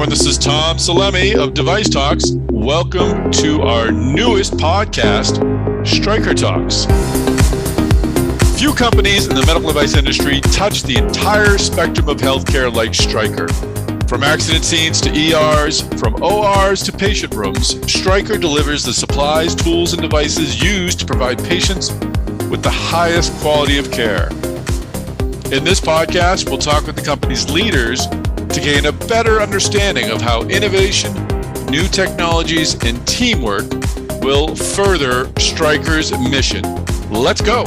everyone. This is Tom Salemi of Device Talks. Welcome to our newest podcast, Stryker Talks. Few companies in the medical device industry touch the entire spectrum of healthcare like Stryker. From accident scenes to ERs, from ORs to patient rooms, Stryker delivers the supplies, tools, and devices used to provide patients with the highest quality of care. In this podcast, we'll talk with the company's leaders to gain a better understanding of how innovation, new technologies, and teamwork will further Stryker's mission. Let's go.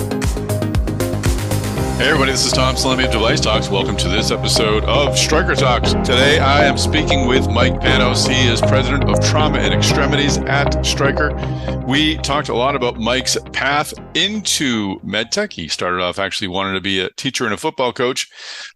Hey everybody, this is Tom Salemi of Device Talks. Welcome to this episode of Stryker Talks. Today I am speaking with Mike Panos. He is president of trauma and extremities at Stryker. We talked a lot about Mike's path into medtech. He started off actually wanting to be a teacher and a football coach,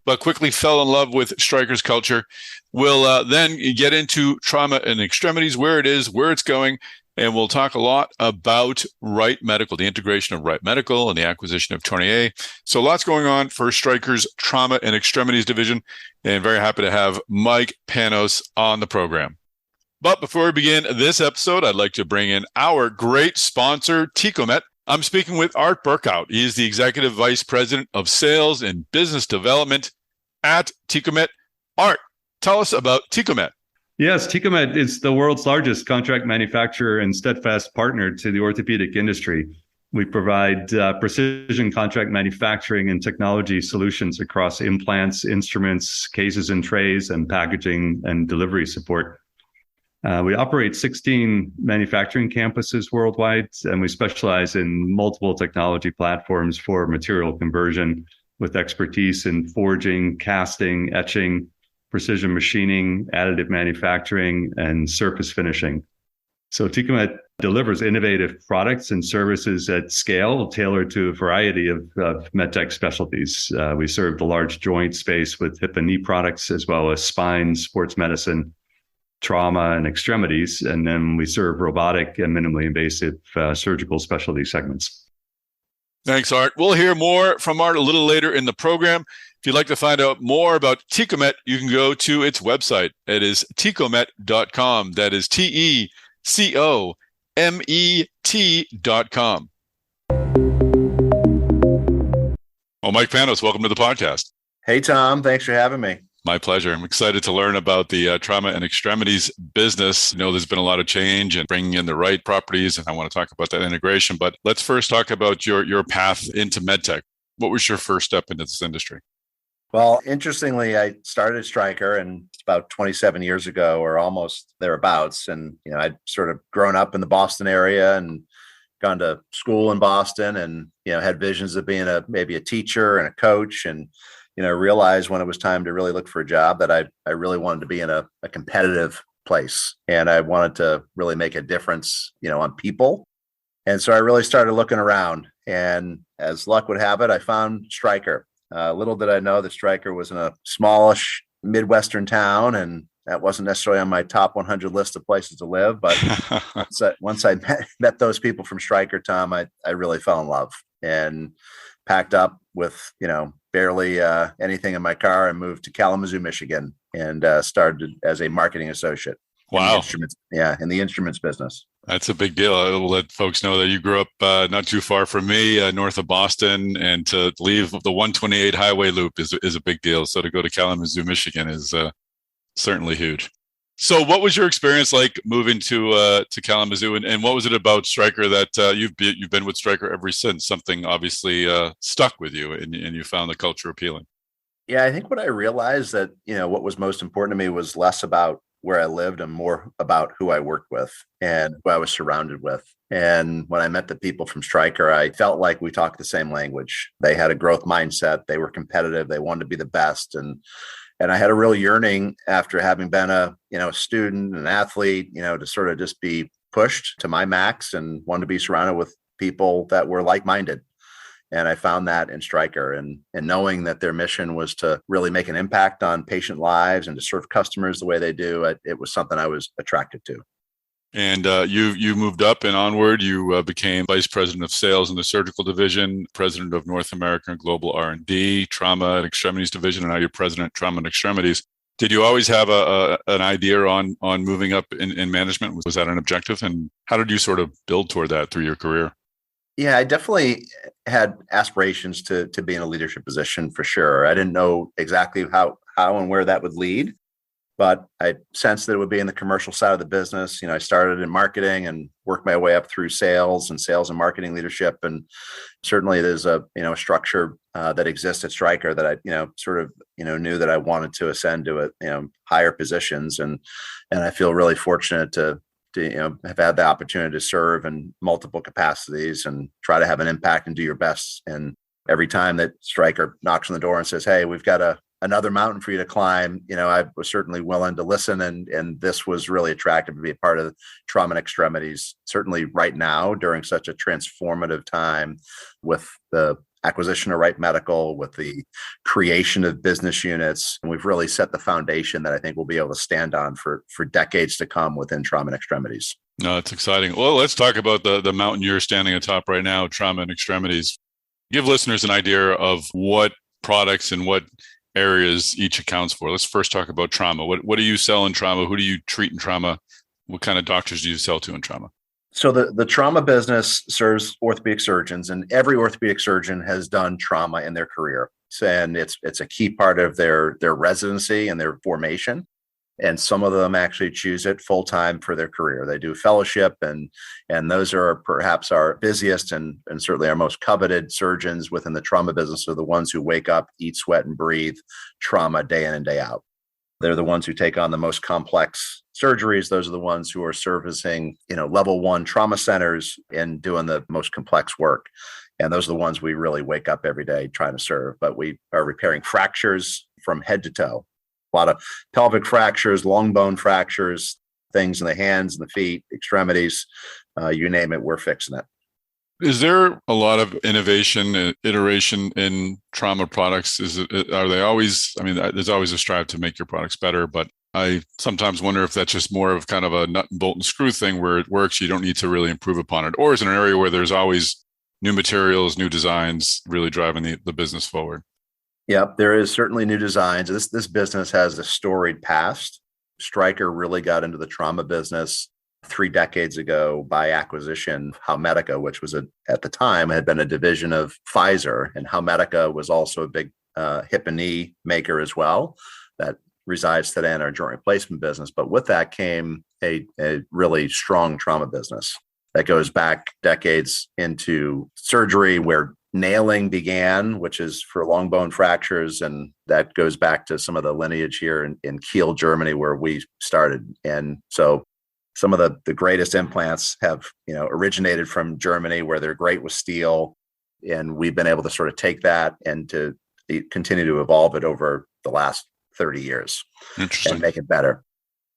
but quickly fell in love with Stryker's culture. We'll then get into trauma and extremities, where it is, where it's going. And we'll talk a lot about Wright Medical, the integration of Wright Medical and the acquisition of Tournier. So lots going on for Stryker's Trauma and Extremities division, and very happy to have Mike Panos on the program. But before we begin this episode, I'd like to bring in our great sponsor, Tecomet. I'm speaking with Art Burkhout. He is the Executive Vice President of Sales and Business Development at Tecomet. Art, tell us about Tecomet. Yes, Tecomet is the world's largest contract manufacturer and steadfast partner to the orthopedic industry. We provide precision contract manufacturing and technology solutions across implants, instruments, cases and trays, and packaging and delivery support. We operate 16 manufacturing campuses worldwide, and we specialize in multiple technology platforms for material conversion with expertise in forging, casting, etching, precision machining, additive manufacturing, and surface finishing. So Tecomet delivers innovative products and services at scale tailored to a variety of medtech specialties. We serve the large joint space with hip and knee products, as well as spine, sports medicine, trauma, and extremities. And then we serve robotic and minimally invasive surgical specialty segments. Thanks, Art. We'll hear more from Art a little later in the program. If you'd like to find out more about Tecomet, you can go to its website. It is tecomet.com. That is TECOMET.com. Well, Mike Panos, welcome to the podcast. Hey, Tom. Thanks for having me. My pleasure. I'm excited to learn about the trauma and extremities business. You know, there's been a lot of change and bringing in the right properties, and I want to talk about that integration. But let's first talk about your path into medtech. What was your first step into this industry? Well, interestingly, I started Stryker and it's about 27 years ago or almost thereabouts. And, you know, I'd sort of grown up in the Boston area and gone to school in Boston and, you know, had visions of being maybe a teacher and a coach, and, you know, realized when it was time to really look for a job that I really wanted to be in a competitive place. And I wanted to really make a difference, you know, on people. And so I really started looking around, and as luck would have it, I found Stryker. Little did I know that Stryker was in a smallish Midwestern town, and that wasn't necessarily on my top 100 list of places to live. But once I met those people from Stryker, Tom, I really fell in love and packed up with, you know, barely anything in my car and moved to Kalamazoo, Michigan, and started as a marketing associate. Wow. In the instruments business. That's a big deal. I'll let folks know that you grew up not too far from me, north of Boston, and to leave the 128 highway loop is a big deal. So to go to Kalamazoo, Michigan is certainly huge. So what was your experience like moving to Kalamazoo, and what was it about Stryker that you've been with Stryker ever since? Something obviously stuck with you, and you found the culture appealing. Yeah, I think what I realized that, you know, what was most important to me was less about where I lived and more about who I worked with and who I was surrounded with. And when I met the people from Stryker, I felt like we talked the same language. They had a growth mindset. They were competitive. They wanted to be the best. And I had a real yearning after having been a student, an athlete, you know, to sort of just be pushed to my max and wanted to be surrounded with people that were like-minded. And I found that in Stryker, and knowing that their mission was to really make an impact on patient lives and to serve customers the way they do, it was something I was attracted to. And you moved up and onward. You became vice president of sales in the surgical division, president of North American Global R&D, trauma and extremities division, and now you're president trauma and extremities. Did you always have an idea on moving up in management? Was that an objective? And how did you sort of build toward that through your career? Yeah, I definitely had aspirations to be in a leadership position for sure. I didn't know exactly how and where that would lead, but I sensed that it would be in the commercial side of the business. I started in marketing and worked my way up through sales and marketing leadership. And certainly there's a structure that exists at Stryker that I sort of knew that I wanted to ascend to higher positions. And I feel really fortunate to have had the opportunity to serve in multiple capacities and try to have an impact and do your best. And every time that Stryker knocks on the door and says, "Hey, we've got another mountain for you to climb," I was certainly willing to listen. And this was really attractive to be a part of trauma and extremities, certainly right now during such a transformative time with the acquisition of Wright Medical, with the creation of business units. And we've really set the foundation that I think we'll be able to stand on for decades to come within trauma and extremities. No, it's exciting. Well, let's talk about the mountain you're standing atop right now, trauma and extremities. Give listeners an idea of what products and what areas each accounts for. Let's first talk about trauma. What do you sell in trauma? Who do you treat in trauma? What kind of doctors do you sell to in trauma? So the trauma business serves orthopedic surgeons, and every orthopedic surgeon has done trauma in their career. And it's a key part of their residency and their formation. And some of them actually choose it full time for their career. They do fellowship, and those are perhaps our busiest and certainly our most coveted surgeons within the trauma business are the ones who wake up, eat, sweat, and breathe trauma day in and day out. They're the ones who take on the most complex surgeries. Those are the ones who are servicing, level 1 trauma centers and doing the most complex work. And those are the ones we really wake up every day trying to serve. But we are repairing fractures from head to toe. A lot of pelvic fractures, long bone fractures, things in the hands and the feet, extremities, you name it, we're fixing it. Is there a lot of innovation, iteration in trauma products? Are they always, there's always a strive to make your products better, but I sometimes wonder if that's just more of kind of a nut and bolt and screw thing where it works, you don't need to really improve upon it. Or is it an area where there's always new materials, new designs really driving the business forward? Yeah, there is certainly new designs. This business has a storied past. Stryker really got into the trauma business 3 decades ago by acquisition. Howmedica, which was at the time had been a division of Pfizer, and Howmedica was also a big hip and knee maker as well that resides today in our joint replacement business. But with that came a really strong trauma business that goes back decades into surgery where nailing began, which is for long bone fractures. And that goes back to some of the lineage here in Kiel, Germany, where we started. And so some of the greatest implants have, originated from Germany, where they're great with steel. And we've been able to sort of take that and to continue to evolve it over the last 30 years and make it better.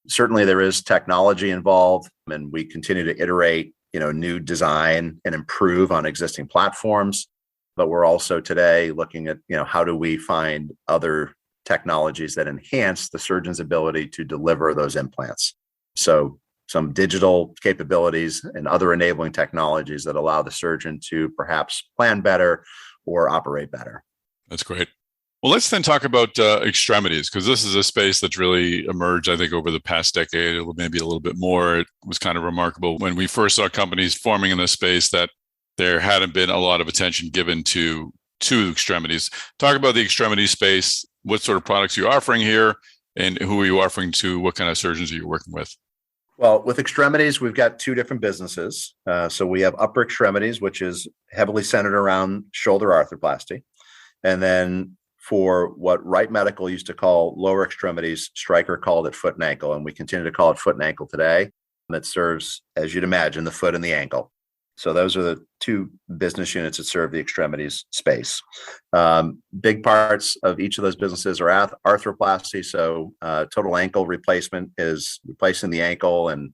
Certainly there is technology involved, and we continue to iterate, new design and improve on existing platforms. But we're also today looking at, how do we find other technologies that enhance the surgeon's ability to deliver those implants. So some digital capabilities and other enabling technologies that allow the surgeon to perhaps plan better or operate better. That's great. Well, let's then talk about extremities, because this is a space that's really emerged, I think, over the past decade, maybe a little bit more. It was kind of remarkable when we first saw companies forming in this space that there hadn't been a lot of attention given to extremities. Talk about the extremity space, what sort of products you're offering here, and who are you offering to, what kind of surgeons are you working with? Well, with extremities, we've got 2 different businesses. So we have upper extremities, which is heavily centered around shoulder arthroplasty. And then for what Wright Medical used to call lower extremities, Stryker called it foot and ankle. And we continue to call it foot and ankle today. That serves, as you'd imagine, the foot and the ankle. So those are the 2 business units that serve the extremities space. Big parts of each of those businesses are arthroplasty. So total ankle replacement is replacing the ankle. And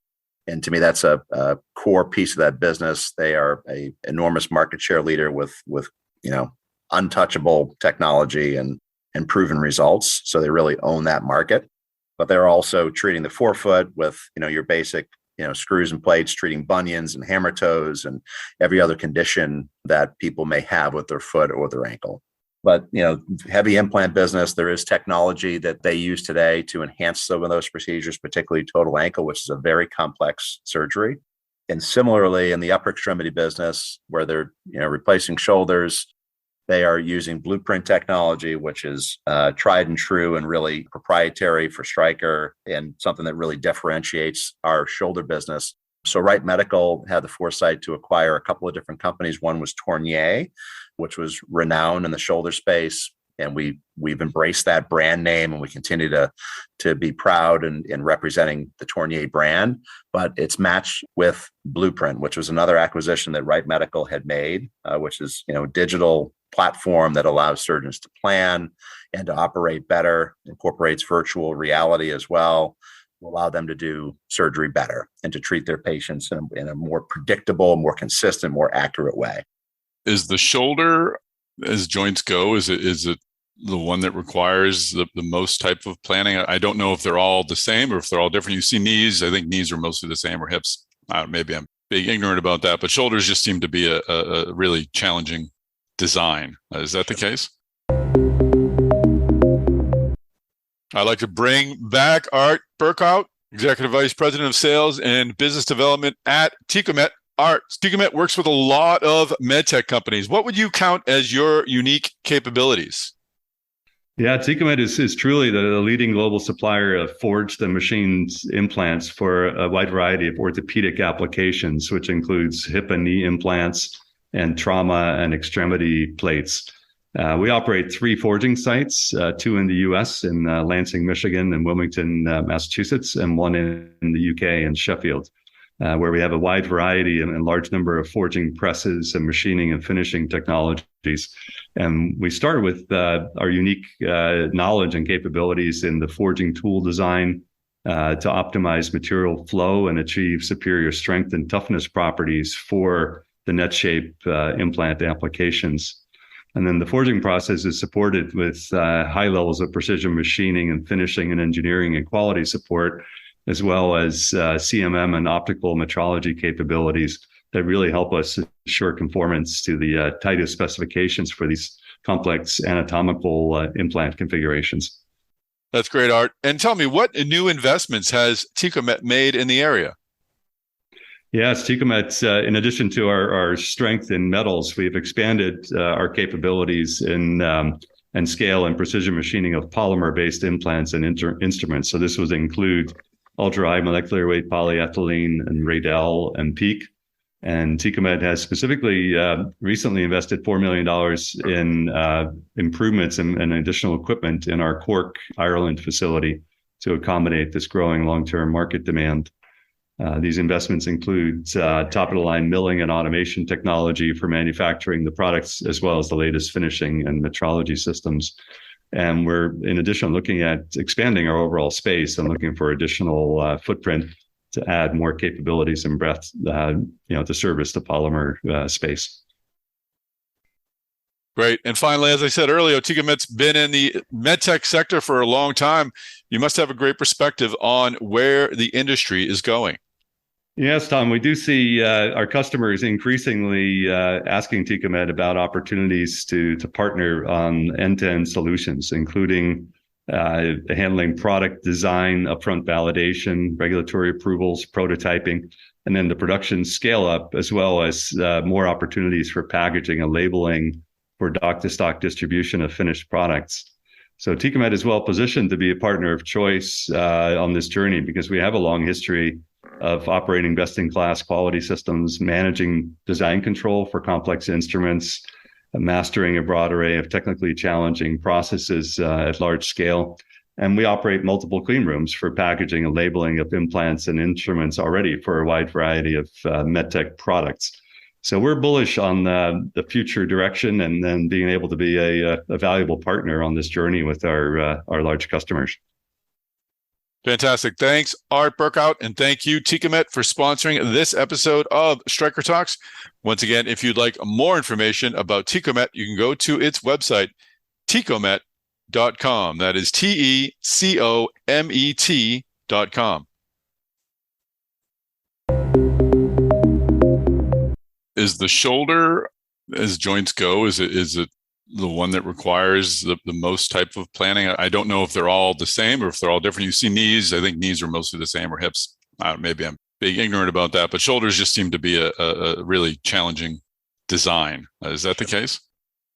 to me, that's a core piece of that business. They are an enormous market share leader with untouchable technology and proven results. So they really own that market. But they're also treating the forefoot with, your basic screws and plates, treating bunions and hammer toes and every other condition that people may have with their foot or their ankle. But, heavy implant business, there is technology that they use today to enhance some of those procedures, particularly total ankle, which is a very complex surgery. And similarly, in the upper extremity business, where they're, replacing shoulders, they are using Blueprint technology, which is tried and true and really proprietary for Stryker and something that really differentiates our shoulder business. So Wright Medical had the foresight to acquire a couple of different companies. One was Tornier, which was renowned in the shoulder space. And we've embraced that brand name, and we continue to be proud in representing the Tornier brand. But it's matched with Blueprint, which was another acquisition that Wright Medical had made, which is digital platform that allows surgeons to plan and to operate better, incorporates virtual reality as well, will allow them to do surgery better and to treat their patients in a more predictable, more consistent, more accurate way. Is the shoulder, as joints go, is it the one that requires the most type of planning? I don't know if they're all the same or if they're all different. You see knees, I think knees are mostly the same, or hips. Maybe I'm being ignorant about that, but shoulders just seem to be a really challenging design. Is that the case? I'd like to bring back Art Burkout, Executive Vice President of Sales and Business Development at Tecomet. Art, Tecomet works with a lot of medtech companies. What would you count as your unique capabilities? Yeah, Tecomet is truly the leading global supplier of forged and machined implants for a wide variety of orthopedic applications, which includes hip and knee implants and trauma and extremity plates. We operate 3 forging sites, 2 in the U.S. in Lansing, Michigan, and Wilmington, Massachusetts, and 1 in the U.K. in Sheffield, where we have a wide variety and large number of forging presses and machining and finishing technologies. And we start with our unique knowledge and capabilities in the forging tool design to optimize material flow and achieve superior strength and toughness properties for the net shape implant applications. And then the forging process is supported with high levels of precision machining and finishing and engineering and quality support, as well as CMM and optical metrology capabilities that really help us ensure conformance to the tightest specifications for these complex anatomical implant configurations. That's great, Art. And tell me, what new investments has Tecomet made in the area? Yes, Tecomet, in addition to our strength in metals, we've expanded our capabilities in and scale and precision machining of polymer-based implants and instruments. So this would include ultra-high molecular weight polyethylene and Radel and PEEK. And Tecomet has specifically recently invested $4 million in improvements and additional equipment in our Cork, Ireland facility to accommodate this growing long-term market demand. These investments include top-of-the-line milling and automation technology for manufacturing the products, as well as the latest finishing and metrology systems. And we're, in addition, looking at expanding our overall space and looking for additional footprint to add more capabilities and breadth, to service the polymer space. Great. And finally, as I said earlier, Tecomet's been in the medtech sector for a long time. You must have a great perspective on where the industry is going. Yes, Tom, we do see our customers increasingly asking Tecomet about opportunities to partner on end-to-end solutions, including handling product design, upfront validation, regulatory approvals, prototyping, and then the production scale-up, as well as more opportunities for packaging and labeling for dock-to-stock distribution of finished products. So Tecomet is well positioned to be a partner of choice on this journey because we have a long history of operating best-in-class quality systems, managing design control for complex instruments, mastering a broad array of technically challenging processes at large scale. And we operate multiple clean rooms for packaging and labeling of implants and instruments already for a wide variety of medtech products. So we're bullish on the future direction and then being able to be a valuable partner on this journey with our large customers. Fantastic. Thanks, Art Burkout, and thank you, Tecomet, for sponsoring this episode of Stryker Talks. Once again, if you'd like more information about Tecomet, you can go to its website, tecomet.com. That is TECOMET.com. Is the shoulder, as joints go, is it the one that requires the most type of planning? I don't know if they're all the same or if they're all different. You see knees, I think knees are mostly the same, or hips. Maybe I'm being ignorant about that, but shoulders just seem to be a really challenging design. Is that the case?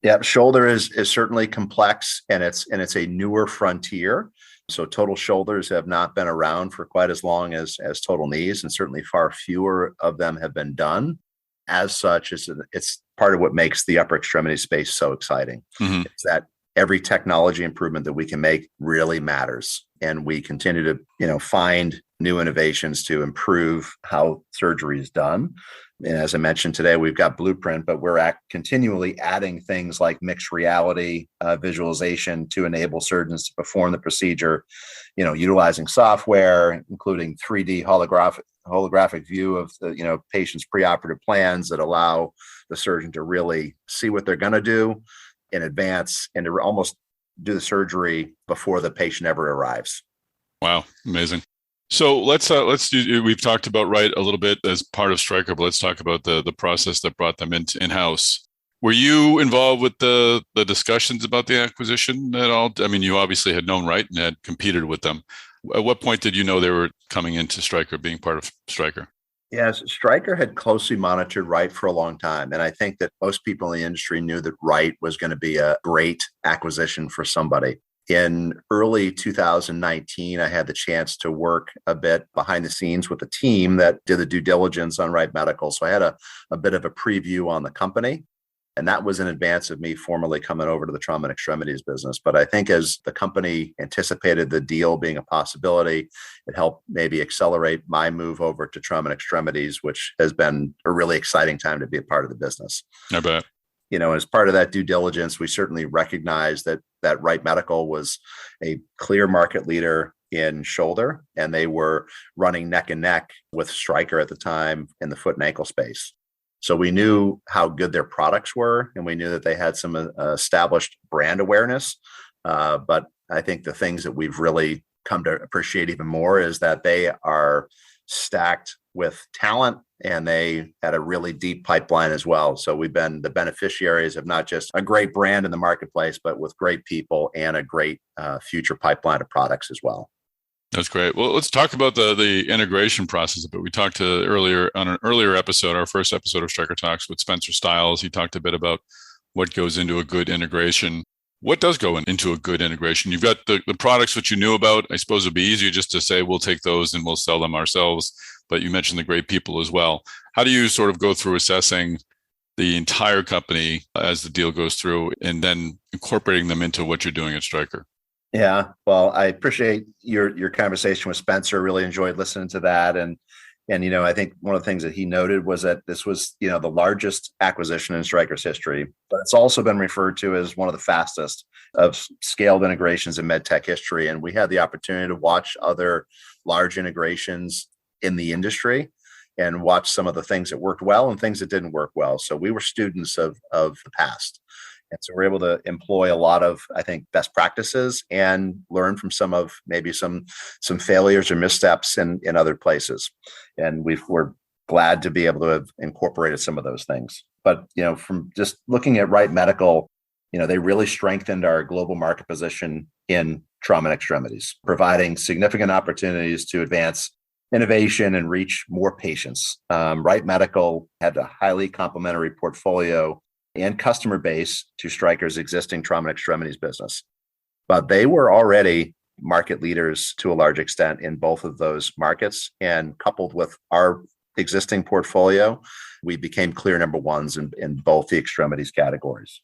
Yeah, shoulder is certainly complex, and it's a newer frontier. So total shoulders have not been around for quite as long as total knees, and certainly far fewer of them have been done. As such, it's part of what makes the upper extremity space so exciting. Mm-hmm. It's that every technology improvement that we can make really matters, and we continue to find new innovations to improve how surgery is done. And as I mentioned today, we've got Blueprint, but we're continually adding things like mixed reality visualization to enable surgeons to perform the procedure, utilizing software, including 3D holographic view of the patient's preoperative plans that allow the surgeon to really see what they're going to do in advance and to almost do the surgery before the patient ever arrives. Wow, amazing. So let's do. We've talked about Wright a little bit as part of Stryker, but let's talk about the process that brought them in-house. Were you involved with the discussions about the acquisition at all? I mean, you obviously had known Wright and had competed with them. At what point did you know they were coming into Stryker, being part of Stryker? Yes, Stryker had closely monitored Wright for a long time. And I think that most people in the industry knew that Wright was going to be a great acquisition for somebody. In early 2019, I had the chance to work a bit behind the scenes with a team that did the due diligence on Wright Medical. So I had a bit of a preview on the company. And that was in advance of me formally coming over to the trauma and extremities business. But I think as the company anticipated the deal being a possibility, it helped maybe accelerate my move over to trauma and extremities, which has been a really exciting time to be a part of the business. I bet. As part of that due diligence, we certainly recognized that Wright Medical was a clear market leader in shoulder, and they were running neck and neck with Stryker at the time in the foot and ankle space. So we knew how good their products were, and we knew that they had some established brand awareness. But I think the things that we've really come to appreciate even more is that they are stacked with talent, and they had a really deep pipeline as well. So we've been the beneficiaries of not just a great brand in the marketplace, but with great people and a great future pipeline of products as well. That's great. Well, let's talk about the integration process a bit. We talked on an earlier episode, our first episode of Stryker Talks with Spencer Stiles. He talked a bit about what goes into a good integration. What does go into a good integration? You've got the products which you knew about. I suppose it'd be easier just to say, we'll take those and we'll sell them ourselves. But you mentioned the great people as well. How do you sort of go through assessing the entire company as the deal goes through and then incorporating them into what you're doing at Stryker? Yeah, well, I appreciate your conversation with Spencer. Really enjoyed listening to that. And I think one of the things that he noted was that this was, the largest acquisition in Stryker's history, but it's also been referred to as one of the fastest of scaled integrations in med tech history. And we had the opportunity to watch other large integrations in the industry and watch some of the things that worked well and things that didn't work well. So we were students of the past. And so we're able to employ a lot of, I think, best practices and learn from some failures or missteps in other places. And we're glad to be able to have incorporated some of those things. But, from just looking at Wright Medical, they really strengthened our global market position in trauma and extremities, providing significant opportunities to advance innovation and reach more patients. Wright Medical had a highly complementary portfolio and customer base to Stryker's existing trauma and extremities business. But they were already market leaders to a large extent in both of those markets. And coupled with our existing portfolio, we became clear number ones in both the extremities categories.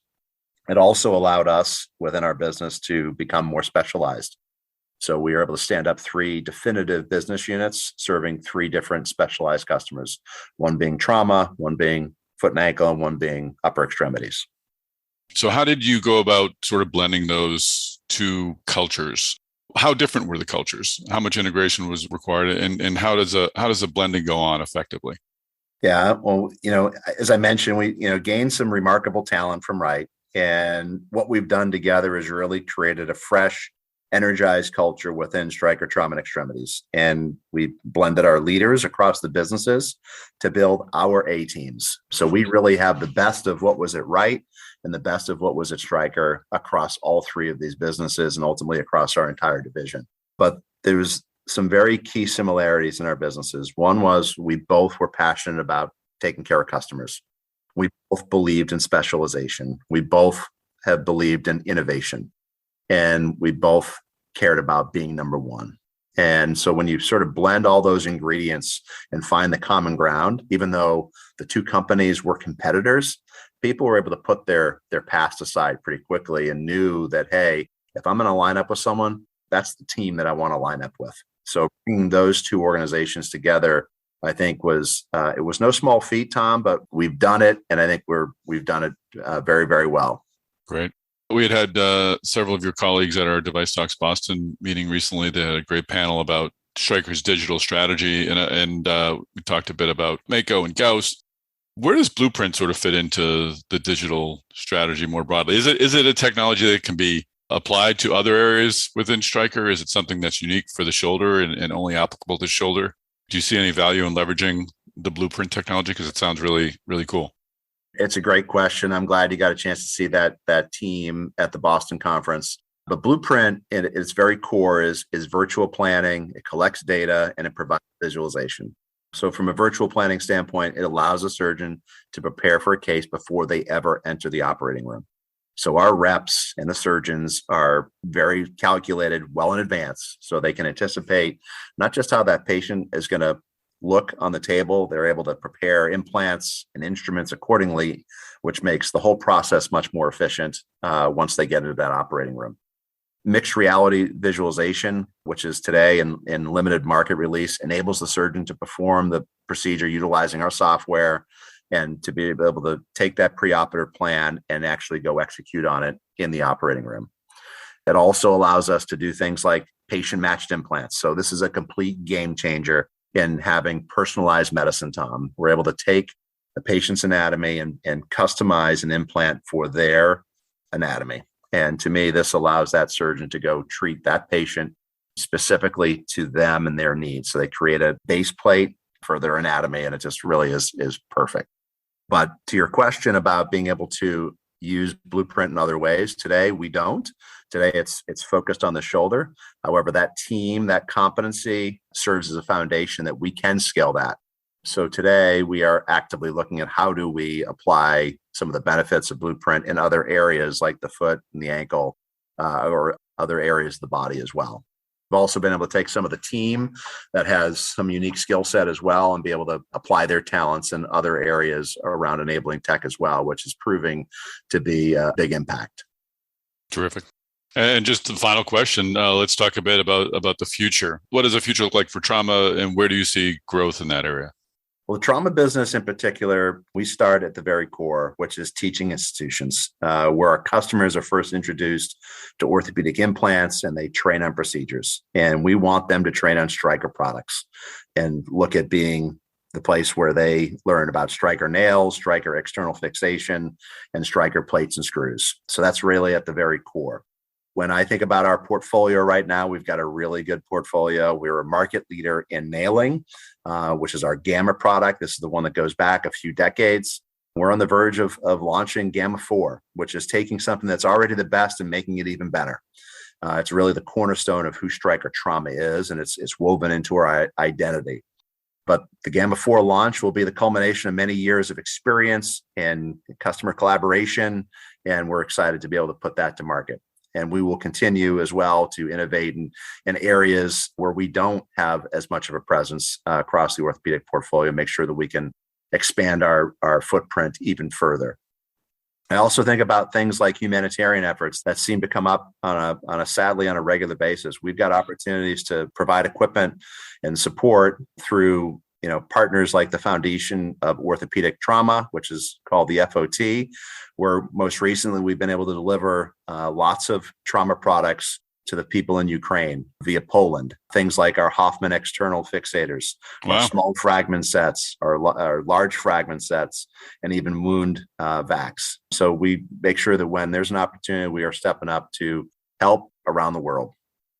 It also allowed us within our business to become more specialized. So we were able to stand up 3 definitive business units serving 3 different specialized customers, one being trauma, one being foot and ankle, and one being upper extremities. So how did you go about sort of blending those 2 cultures? How different were the cultures? How much integration was required? And how does a blending go on effectively? Yeah, well, as I mentioned, we, gained some remarkable talent from Wright. And what we've done together is really created a fresh, energized culture within Stryker Trauma and Extremities. And we blended our leaders across the businesses to build our A teams. So we really have the best of what was at Wright and the best of what was at Stryker across all three of these businesses and ultimately across our entire division. But there's some very key similarities in our businesses. One was we both were passionate about taking care of customers. We both believed in specialization. We both have believed in innovation, and we both cared about being number one. And so when you sort of blend all those ingredients and find the common ground, even though the two companies were competitors, people were able to put their past aside pretty quickly and knew that, hey, if I'm going to line up with someone, that's the team that I want to line up with. So bringing those two organizations together, I think it was no small feat, Tom, but we've done it, and I think we've done it very, very well. Great. We had several of your colleagues at our Device Talks Boston meeting recently. They had a great panel about Stryker's digital strategy, and we talked a bit about Mako and Gauss. Where does Blueprint sort of fit into the digital strategy more broadly? Is it a technology that can be applied to other areas within Stryker? Is it something that's unique for the shoulder and only applicable to shoulder? Do you see any value in leveraging the Blueprint technology? Because it sounds really, really cool. It's a great question. I'm glad you got a chance to see that team at the Boston conference. But Blueprint, at its very core, is virtual planning. It collects data and it provides visualization. So from a virtual planning standpoint, it allows a surgeon to prepare for a case before they ever enter the operating room. So our reps and the surgeons are very calculated well in advance, so they can anticipate not just how that patient is going to look on the table, they're able to prepare implants and instruments accordingly, which makes the whole process much more efficient once they get into that operating room. Mixed reality visualization, which is today in limited market release, enables the surgeon to perform the procedure utilizing our software and to be able to take that preoperative plan and actually go execute on it in the operating room. It also allows us to do things like patient-matched implants. So this is a complete game changer in having personalized medicine, Tom. We're able to take the patient's anatomy and customize an implant for their anatomy. And to me, this allows that surgeon to go treat that patient specifically to them and their needs. So they create a base plate for their anatomy, and it just really is perfect. But to your question about being able to use Blueprint in other ways, today we don't. Today it's focused on the shoulder. However, that team, that competency serves as a foundation that we can scale that. So today we are actively looking at how do we apply some of the benefits of Blueprint in other areas like the foot and the ankle or other areas of the body as well. We've also been able to take some of the team that has some unique skill set as well and be able to apply their talents in other areas around enabling tech as well, which is proving to be a big impact. Terrific. And just the final question, let's talk a bit about the future. What does the future look like for trauma, and where do you see growth in that area? Well, the trauma business in particular, we start at the very core, which is teaching institutions, where our customers are first introduced to orthopedic implants and they train on procedures. And we want them to train on Stryker products and look at being the place where they learn about Stryker nails, Stryker external fixation, and Stryker plates and screws. So that's really at the very core. When I think about our portfolio right now, we've got a really good portfolio. We're a market leader in nailing, which is our Gamma product. This is the one that goes back a few decades. We're on the verge of launching Gamma 4, which is taking something that's already the best and making it even better. It's really the cornerstone of who Stryker Trauma is, and it's woven into our identity. But the Gamma 4 launch will be the culmination of many years of experience and customer collaboration, and we're excited to be able to put that to market. And we will continue as well to innovate in areas where we don't have as much of a presence across the orthopedic portfolio, make sure that we can expand our footprint even further. I also think about things like humanitarian efforts that seem to come up sadly on a regular basis. We've got opportunities to provide equipment and support through partners like the Foundation of Orthopedic Trauma, which is called the FOT, where most recently we've been able to deliver lots of trauma products to the people in Ukraine via Poland. Things like our Hoffman external fixators, wow, our small fragment sets, our large fragment sets, and even wound vacs. So we make sure that when there's an opportunity, we are stepping up to help around the world.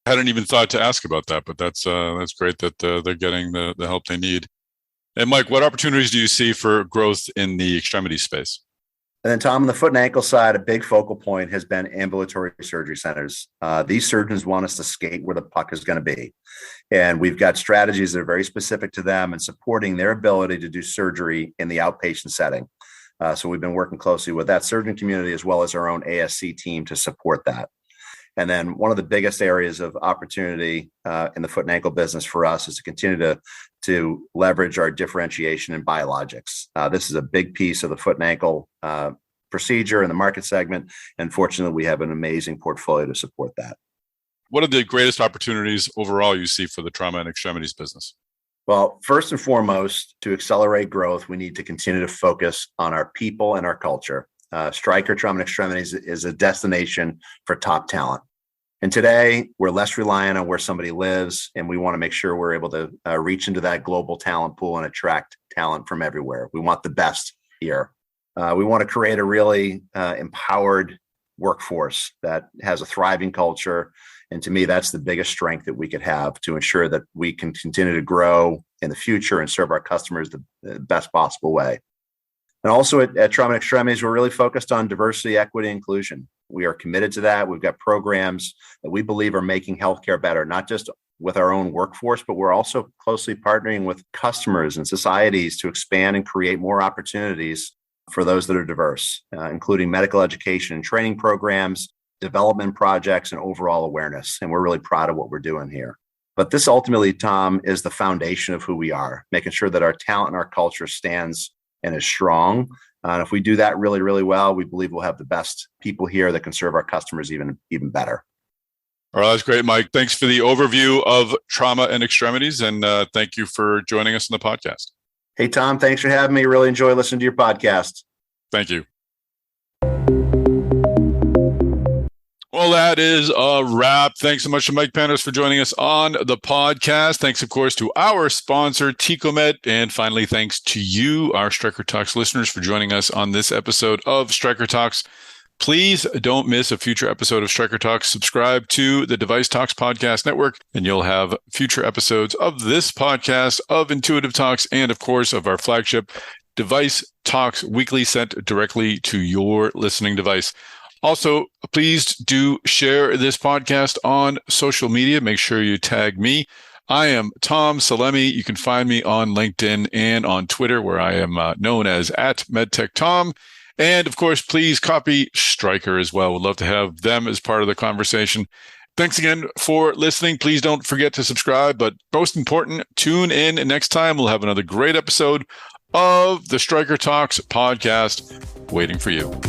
I hadn't even thought to ask about that, but that's great that they're getting the help they need. And Mike, what opportunities do you see for growth in the extremity space? And then, Tom, on the foot and ankle side, a big focal point has been ambulatory surgery centers. These surgeons want us to skate where the puck is going to be. And we've got strategies that are very specific to them and supporting their ability to do surgery in the outpatient setting. So we've been working closely with that surgeon community as well as our own ASC team to support that. And then one of the biggest areas of opportunity in the foot and ankle business for us is to continue to leverage our differentiation in biologics. This is a big piece of the foot and ankle procedure in the market segment. And fortunately, we have an amazing portfolio to support that. What are the greatest opportunities overall you see for the trauma and extremities business? Well, first and foremost, to accelerate growth, we need to continue to focus on our people and our culture. Stryker Trauma and Extremities is a destination for top talent. And today, we're less reliant on where somebody lives, and we want to make sure we're able to reach into that global talent pool and attract talent from everywhere. We want the best here. We want to create a really empowered workforce that has a thriving culture. And to me, that's the biggest strength that we could have to ensure that we can continue to grow in the future and serve our customers the best possible way. And also at Trauma and Extremities, we're really focused on diversity, equity, inclusion. We are committed to that. We've got programs that we believe are making healthcare better, not just with our own workforce, but we're also closely partnering with customers and societies to expand and create more opportunities for those that are diverse, including medical education and training programs, development projects, and overall awareness. And we're really proud of what we're doing here. But this ultimately, Tom, is the foundation of who we are, making sure that our talent and our culture stands and is strong. And if we do that really, really well, we believe we'll have the best people here that can serve our customers even better. All right, that's great, Mike. Thanks for the overview of trauma and extremities, and thank you for joining us on the podcast. Hey, Tom, thanks for having me. Really enjoy listening to your podcast. Thank you. Well, that is a wrap. Thanks so much to Mike Panos for joining us on the podcast. Thanks, of course, to our sponsor, Tecomet. And finally, thanks to you, our Stryker Talks listeners, for joining us on this episode of Stryker Talks. Please don't miss a future episode of Stryker Talks. Subscribe to the Device Talks Podcast Network, and you'll have future episodes of this podcast, of Intuitive Talks, and, of course, of our flagship Device Talks Weekly, sent directly to your listening device. Also, please do share this podcast on social media. Make sure you tag me. I am Tom Salemi. You can find me on LinkedIn and on Twitter, where I am known as @MedTechTom. And of course, please copy Stryker as well. We'd love to have them as part of the conversation. Thanks again for listening. Please don't forget to subscribe, but most important, tune in next time. We'll have another great episode of the Stryker Talks podcast waiting for you.